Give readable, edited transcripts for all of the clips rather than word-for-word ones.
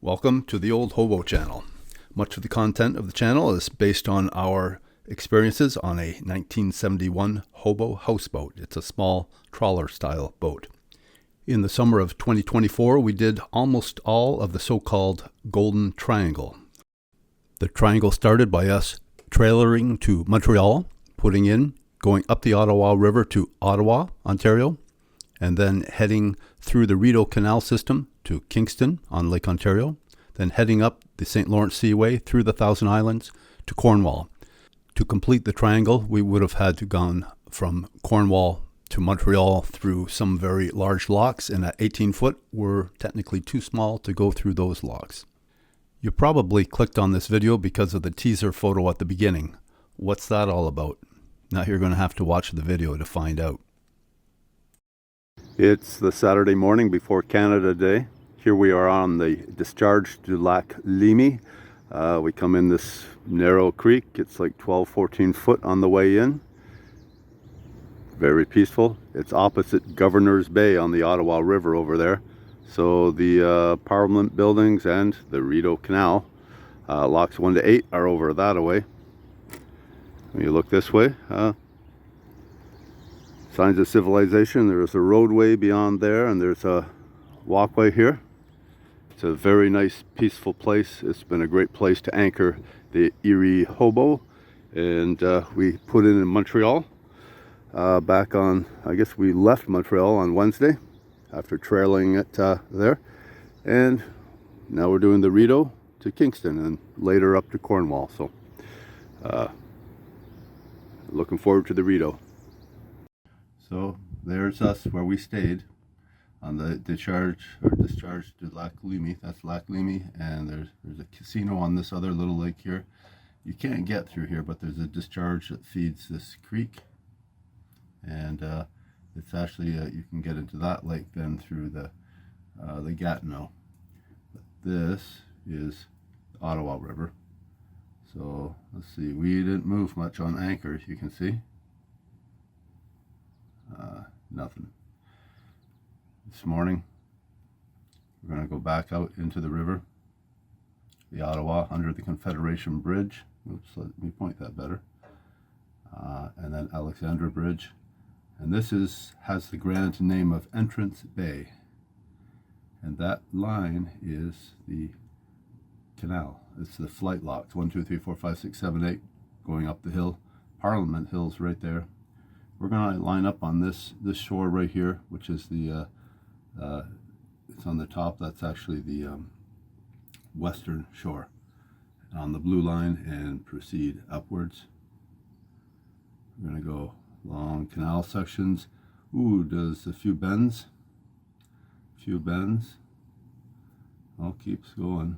Welcome to the Old Hobo channel. Much of the content of the channel is based on our experiences on a 1971 HOBO houseboat. It's a small trawler-style boat. In the summer of 2024, we did almost all of the so-called Golden Triangle. The triangle started by us trailering to Montreal, going up the Ottawa River to Ottawa, Ontario, and then heading through the Rideau Canal system to Kingston on Lake Ontario, then heading up the St. Lawrence Seaway through the Thousand Islands to Cornwall. To complete the triangle, we would have had to gone from Cornwall to Montreal through some very large locks, and at 18 foot, we're technically too small to go through those locks. You probably clicked on this video because of the teaser photo at the beginning. What's that all about? Now you're going to have to watch the video to find out. It's the Saturday morning before Canada Day. Here we are on the discharge du Lac Limy. We come in this narrow creek. It's like 12-14 foot on the way in. Very peaceful. It's opposite Governor's Bay on the Ottawa River over there. So the Parliament buildings and the Rideau Canal, locks 1 to 8 are over that away. When you look this way, signs of civilization. There's a roadway beyond there, and there's a walkway here. It's a very nice, peaceful place. It's been a great place to anchor the Erie HOBO, and we put in Montreal back on, I guess we left Montreal on Wednesday after trailing it there, and now we're doing the Rideau to Kingston and later up to Cornwall. So looking forward to the Rideau. So there's us where we stayed on the discharge to Lac Limy. That's Lac Limy, and there's a casino on this other little lake here. You can't get through here, but there's a discharge that feeds this creek, and it's actually you can get into that lake then through the Gatineau. But this is the Ottawa River. So let's see, we didn't move much on anchor, as you can see. Nothing. This morning we're going to go back out into the river, the Ottawa, under the Confederation Bridge. Oops, let me point that better. And then Alexandra Bridge. And this has the grand name of Entrance Bay. And that line is the canal. It's the flight locks, 1, 2, 3, 4, 5, 6, 7, 8, going up the hill. Parliament Hill's right there. We're going to line up on this shore right here, which is the, it's on the top. That's actually the western shore. On the blue line and proceed upwards. We're going to go long canal sections. Ooh, does a few bends. All keeps going.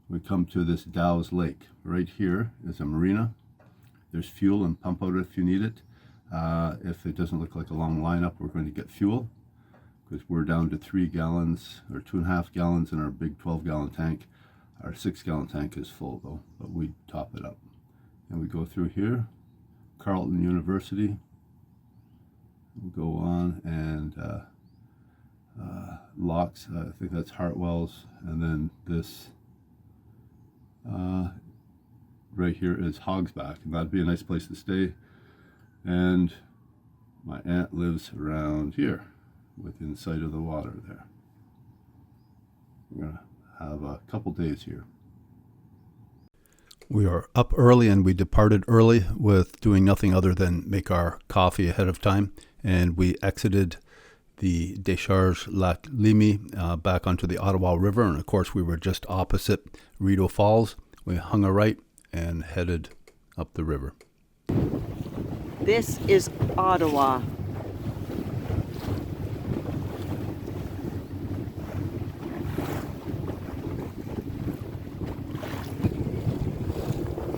We come to this Dow's Lake. Right here is a marina. There's fuel and pump out if you need it. If it doesn't look like a long lineup, we're going to get fuel because we're down to 3 gallons or 2.5 gallons in our big 12-gallon tank. Our 6-gallon tank is full though, but we top it up. And we go through here, Carleton University. We go on and locks, I think that's Hartwells, and then this right here is Hogsback, and that'd be a nice place to stay. And my aunt lives around here within sight of the water there. We're gonna have a couple days here. We are up early, and we departed early with doing nothing other than make our coffee ahead of time, and we exited the Discharge Lac Limy back onto the Ottawa River, and of course we were just opposite Rideau Falls. We hung a right and headed up the river. This is Ottawa.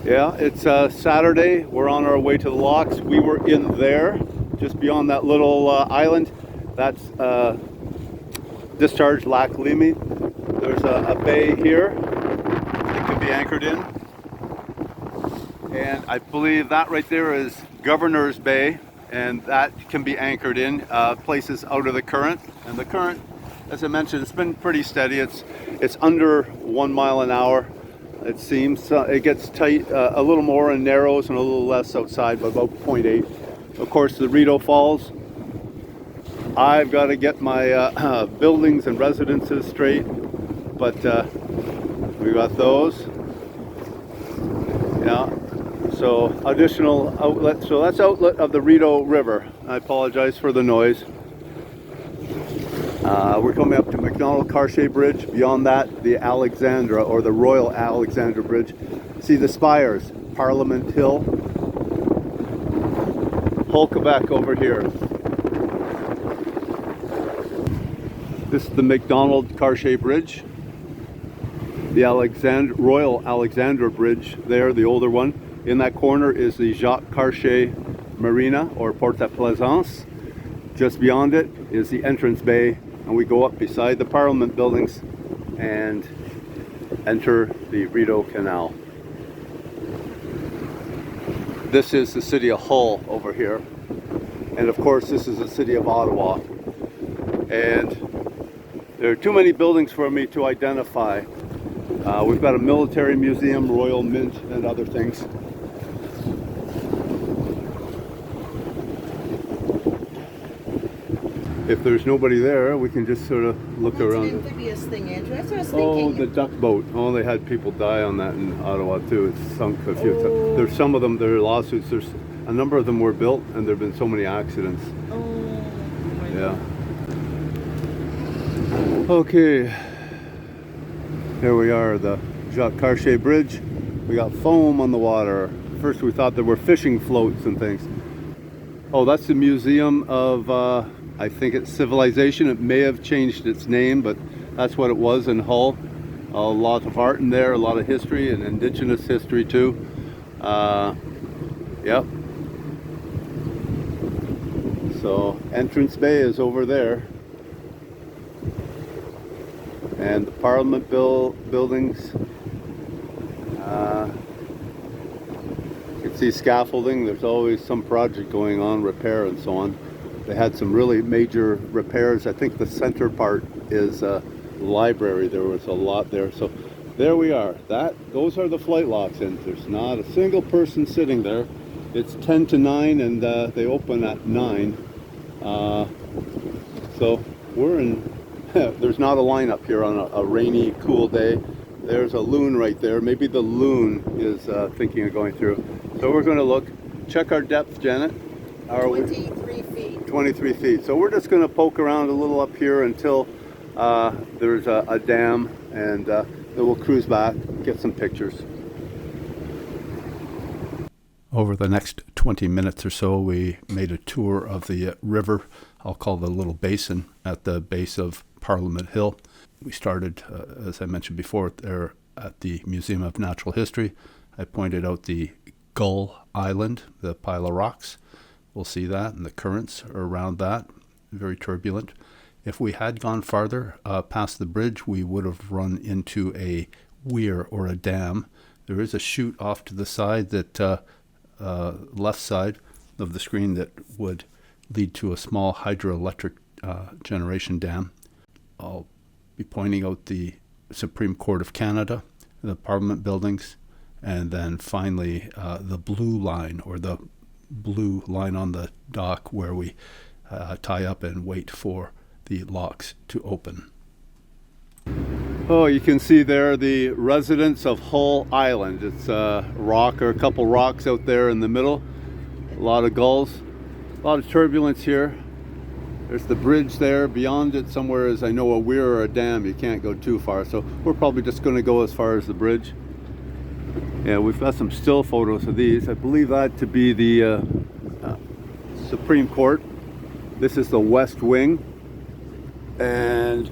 Yeah, it's Saturday. We're on our way to the locks. We were in there, just beyond that little island. That's Discharge Lac Limy. There's a bay here that can be anchored in. And I believe that right there is Governor's Bay, and that can be anchored in places out of the current. And the current as I mentioned, it's been pretty steady. It's under 1 mile an hour. It seems it gets tight a little more and narrows and a little less outside, but about 0.8. Of course, the Rideau Falls. I've got to get my buildings and residences straight, but we got those. Yeah. So additional outlet. So that's outlet of the Rideau River. I apologize for the noise. We're coming up to Macdonald-Cartier Bridge. Beyond that, the Alexandra, or the Royal Alexandra Bridge. See the spires, Parliament Hill, Hull, Quebec over here. This is the Macdonald-Cartier Bridge. The Royal Alexandra Bridge there, the older one. In that corner is the Jacques Cartier Marina, or Port à Plaisance. Just beyond it is the entrance bay, and we go up beside the Parliament buildings and enter the Rideau Canal. This is the city of Hull over here, and of course this is the city of Ottawa. And there are too many buildings for me to identify. We've got a military museum, Royal Mint, and other things. If there's nobody there, we can just sort of look around. That's an amphibious thing, Andrew. That's what I was thinking. Oh, the duck boat. Oh, they had people die on that in Ottawa too. It's sunk a few times. There's some of them, there are lawsuits. There's a number of them were built, and there have been so many accidents. Oh my God. Okay. Here we are, the Jacques Cartier Bridge. We got foam on the water. First we thought there were fishing floats and things. Oh, that's the Museum of, I think it's Civilization. It may have changed its name, but that's what it was in Hull. A lot of art in there, a lot of history, and Indigenous history too. Yep. So entrance bay is over there. And the Parliament buildings. You can see scaffolding. There's always some project going on, repair and so on. They had some really major repairs. I think the center part is a library. There was a lot there. So there we are. Those are the flight locks, and there's not a single person sitting there. It's 10 to 9, and they open at 9. So we're in. There's not a lineup here on a rainy, cool day. There's a loon right there. Maybe the loon is thinking of going through. So we're going to look. Check our depth, Janet. 23 feet. 23 feet. So we're just going to poke around a little up here until there's a dam, and then we'll cruise back, get some pictures. Over the next 20 minutes or so, we made a tour of the river. I'll call the little basin at the base of Parliament Hill. We started, as I mentioned before, there at the Museum of Natural History. I pointed out the Gull Island, the pile of rocks. We'll see that, and the currents are around that, very turbulent. If we had gone farther past the bridge, we would have run into a weir or a dam. There is a chute off to the side, that left side of the screen, that would lead to a small hydroelectric generation dam. I'll be pointing out the Supreme Court of Canada, the Parliament buildings, and then finally the blue line, or the blue line on the dock where we tie up and wait for the locks to open. Oh, you can see there the residents of Hull Island. It's a rock, or a couple rocks out there in the middle. A lot of gulls, a lot of turbulence here. There's the bridge there. Beyond it somewhere is, I know, a weir or a dam. You can't go too far, so we're probably just going to go as far as the bridge. Yeah, we've got some still photos of these. I believe that to be the Supreme Court. This is the West Wing, and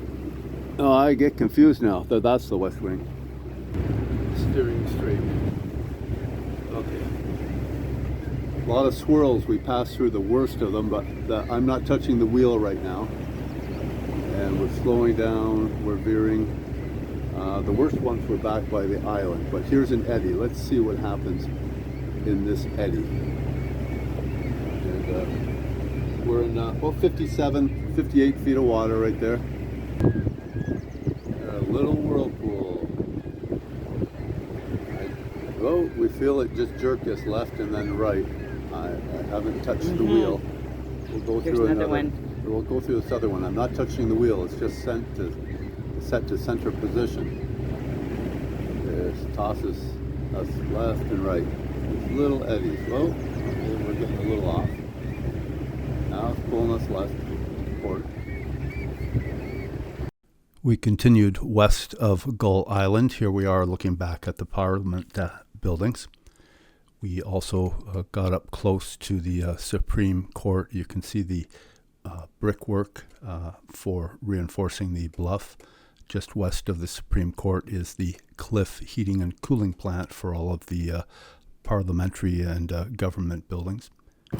oh, I get confused now. That's the West Wing. Steering straight. Okay. A lot of swirls. We passed through the worst of them, but I'm not touching the wheel right now. And we're slowing down, we're veering. The worst ones were back by the island, but here's an eddy. Let's see what happens in this eddy. And we're in about 57, 58 feet of water right there. A little whirlpool. Oh, we feel it just jerk us left and then right. I haven't touched the wheel. We'll go There's through another one. We'll go through this other one. I'm not touching the wheel. It's just set to center position. This tosses us left and right. These little eddies. Well, we're getting a little off. Now it's pulling us left. Port. We continued west of Gull Island. Here we are looking back at the Parliament buildings. We also got up close to the Supreme Court. You can see the brickwork for reinforcing the bluff. Just west of the Supreme Court is the Cliff Heating and Cooling Plant for all of the parliamentary and government buildings.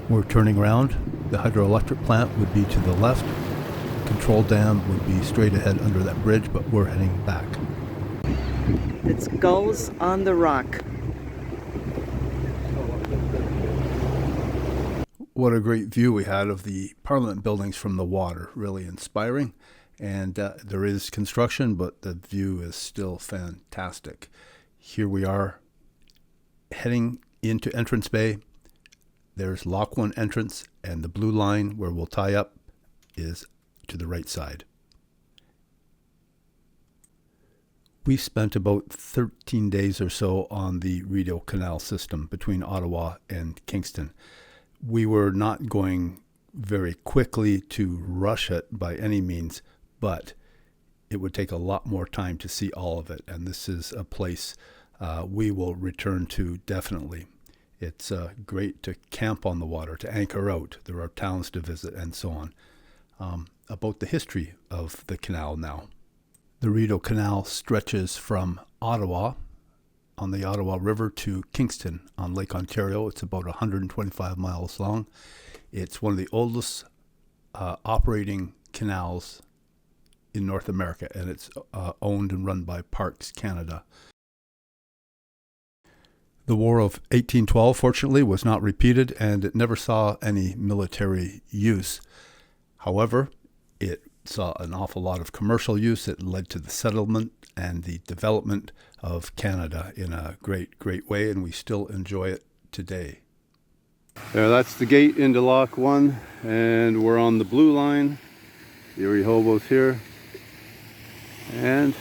We're turning around. The hydroelectric plant would be to the left. Control dam would be straight ahead under that bridge, but we're heading back. It's gulls on the rock. What a great view we had of the Parliament buildings from the water. Really inspiring. And there is construction, but the view is still fantastic. Here we are heading into Entrance Bay. There's Lock 1 entrance, and the blue line where we'll tie up is to the right side. We spent about 13 days or so on the Rideau Canal system between Ottawa and Kingston. We were not going very quickly to rush it by any means, but it would take a lot more time to see all of it, and this is a place we will return to definitely. It's great to camp on the water, to anchor out. There are towns to visit and so on. About the history of the canal now. The Rideau Canal stretches from Ottawa on the Ottawa River to Kingston on Lake Ontario. It's about 125 miles long. It's one of the oldest operating canals in North America, and it's owned and run by Parks Canada. The War of 1812, fortunately, was not repeated, and it never saw any military use. However, it saw an awful lot of commercial use. It led to the settlement and the development of Canada in a great, great way, and we still enjoy it today. There, that's the gate into Lock 1, and we're on the blue line. The HOBO's here, and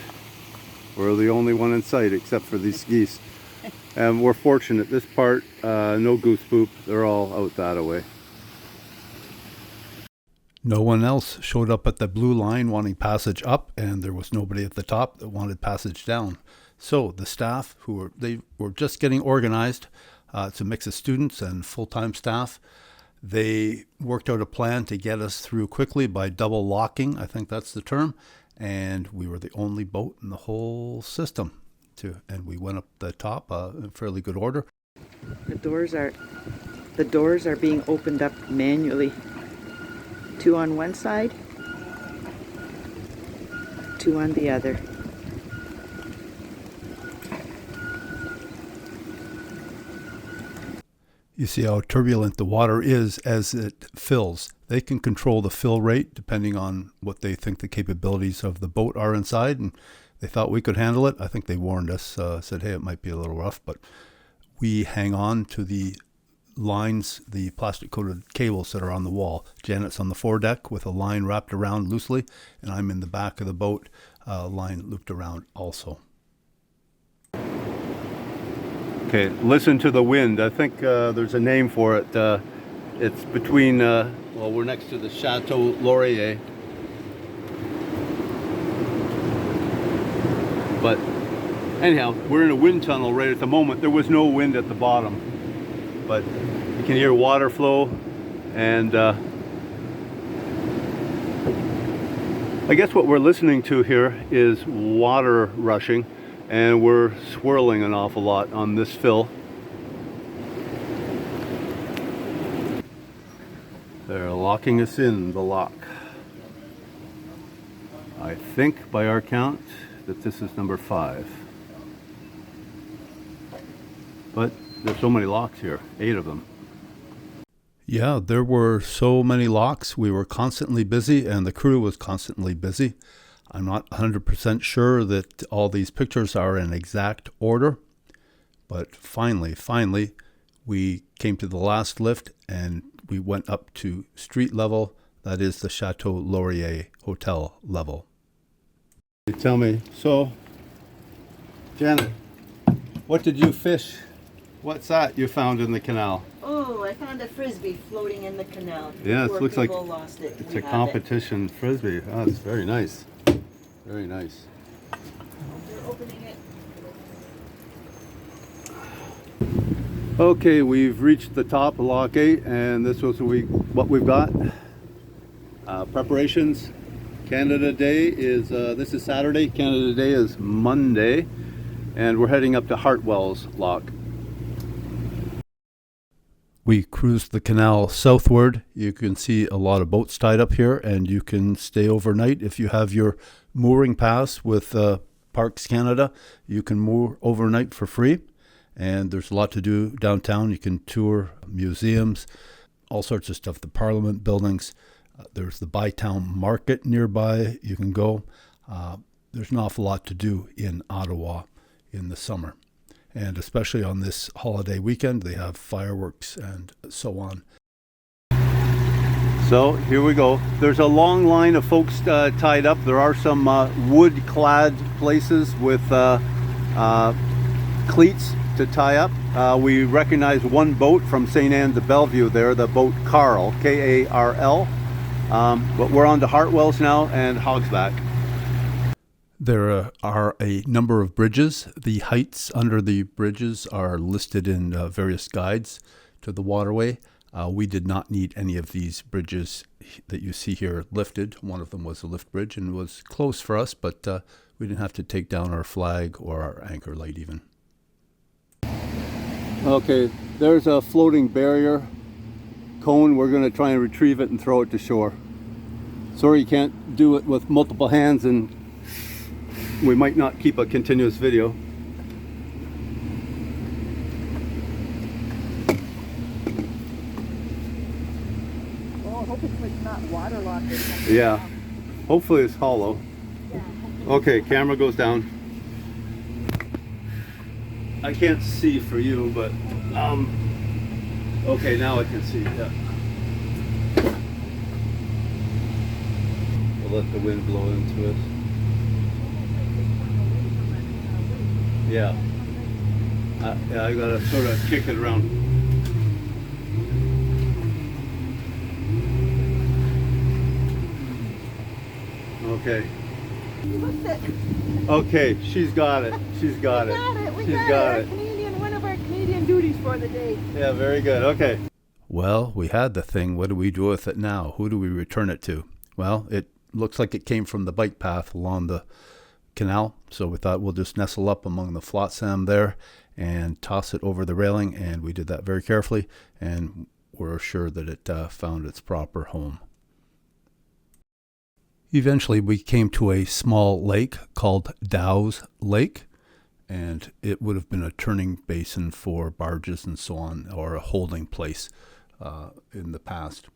we're the only one in sight except for these geese. And we're fortunate, this part, no goose poop, they're all out that way. No one else showed up at the blue line wanting passage up, and there was nobody at the top that wanted passage down. So the staff, they were just getting organized. It's a mix of students and full-time staff. They worked out a plan to get us through quickly by double locking, I think that's the term, and we were the only boat in the whole system. And we went up the top in fairly good order. The doors are being opened up manually. 2 on one side, 2 on the other. You see how turbulent the water is as it fills. They can control the fill rate depending on what they think the capabilities of the boat are inside, and they thought we could handle it. I think they warned us, said, hey, it might be a little rough, but we hang on to the lines, the plastic-coated cables that are on the wall. Janet's on the foredeck with a line wrapped around loosely, and I'm in the back of the boat, line looped around also. Okay, listen to the wind. I think there's a name for it. It's between, well, we're next to the Chateau Laurier. But anyhow, we're in a wind tunnel right at the moment. There was no wind at the bottom, but you can hear water flow, and I guess what we're listening to here is water rushing, and we're swirling an awful lot on this fill. They're locking us in the lock. I think by our count that this is number 5. But there's so many locks here, 8 of them. Yeah, there were so many locks. We were constantly busy, and the crew was constantly busy. I'm not 100% sure that all these pictures are in exact order, but finally, we came to the last lift and we went up to street level. That is the Chateau Laurier Hotel level. You tell me, so, Janet, what did you fish? What's that you found in the canal? Oh, I found a frisbee floating in the canal. Yeah, it Poor looks like people lost it. it's We a have competition frisbee. Oh, it's very nice. Very nice. it. They're opening it. Okay, we've reached the top of Lock 8, and this was what we've got. Preparations. Canada Day is, this is Saturday. Canada Day is Monday, and we're heading up to Hartwells Lock. We cruised the canal southward. You can see a lot of boats tied up here, and you can stay overnight if you have your mooring pass with Parks Canada. You can moor overnight for free, and there's a lot to do downtown. You can tour museums, all sorts of stuff, the Parliament buildings. There's the Bytown Market nearby. You can go. There's an awful lot to do in Ottawa in the summer. And especially on this holiday weekend, they have fireworks and so on. So here we go. There's a long line of folks tied up. There are some wood-clad places with cleats to tie up. We recognize one boat from St. Anne de Bellevue there, the boat Carl, K-A-R-L. But we're on to Hartwells now and Hogsback. There are a number of bridges. The heights under the bridges are listed in various guides to the waterway. We did not need any of these bridges that you see here lifted. One of them was a lift bridge and was close for us, but we didn't have to take down our flag or our anchor light even. Okay, there's a floating barrier cone. We're going to try and retrieve it and throw it to shore. Sorry you can't do it with multiple hands, and we might not keep a continuous video. Oh, hopefully it's not waterlogged or something. Yeah, hopefully it's hollow. Yeah, Okay, camera goes down. I can't see for you, but okay, now I can see. Yeah. We'll let the wind blow into it. Yeah. I gotta sort of kick it around. Okay. Okay, she's got it. She's got it. We got it. One of our Canadian duties for the day. Yeah, very good. Okay. Well, we had the thing. What do we do with it now? Who do we return it to? Well, it looks like it came from the bike path along the canal, so we thought we'll just nestle up among the flotsam there and toss it over the railing, and we did that very carefully, and we're sure that it found its proper home. Eventually we came to a small lake called Dow's Lake, and it would have been a turning basin for barges and so on, or a holding place in the past.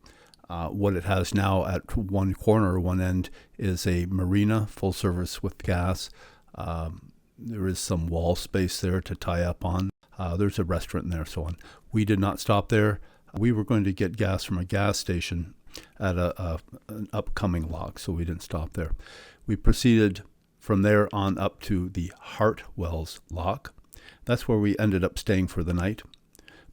What it has now at one corner, one end, is a marina, full service with gas. There is some wall space there to tie up on. There's a restaurant in there, so on. We did not stop there. We were going to get gas from a gas station at an upcoming lock, so we didn't stop there. We proceeded from there on up to the Hartwells lock. That's where we ended up staying for the night.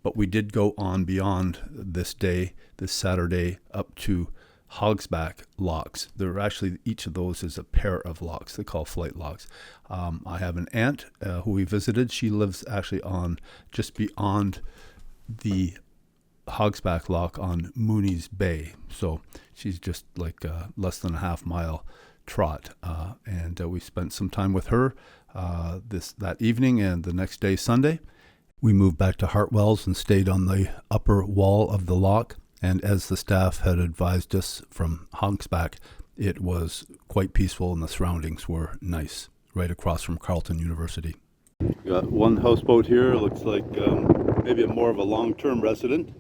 But we did go on beyond this day, this Saturday, up to Hogsback locks. There are actually, each of those is a pair of locks. They call flight locks. I have an aunt who we visited. She lives actually on just beyond the Hogsback lock on Mooney's Bay. So she's just like less than a half-mile trot. And we spent some time with her that evening and the next day, Sunday. We moved back to Hartwells and stayed on the upper wall of the lock, and as the staff had advised us from Hogsback, it was quite peaceful and the surroundings were nice, right across from Carleton University. We got one houseboat here, looks like maybe more of a long-term resident.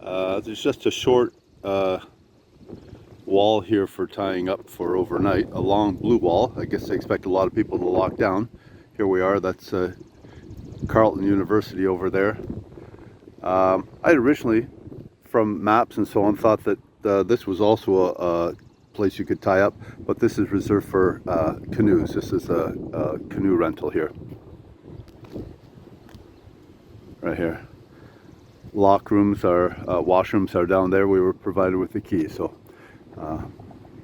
There's just a short wall here for tying up for overnight, a long blue wall. I guess they expect a lot of people to lock down. Here we are. That's Carleton University over there. I originally, from maps and so on, thought that this was also a place you could tie up, but this is reserved for canoes. This is a canoe rental here. Right here. Lock rooms are, washrooms are down there. We were provided with the key, so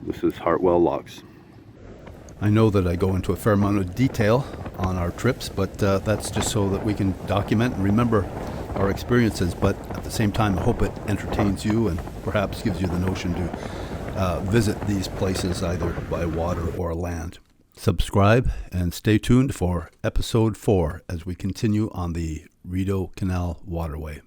this is Hartwell Locks. I know that I go into a fair amount of detail on our trips, but that's just so that we can document and remember our experiences, but at the same time I hope it entertains you and perhaps gives you the notion to visit these places either by water or land. Subscribe and stay tuned for episode 4 as we continue on the Rideau Canal Waterway.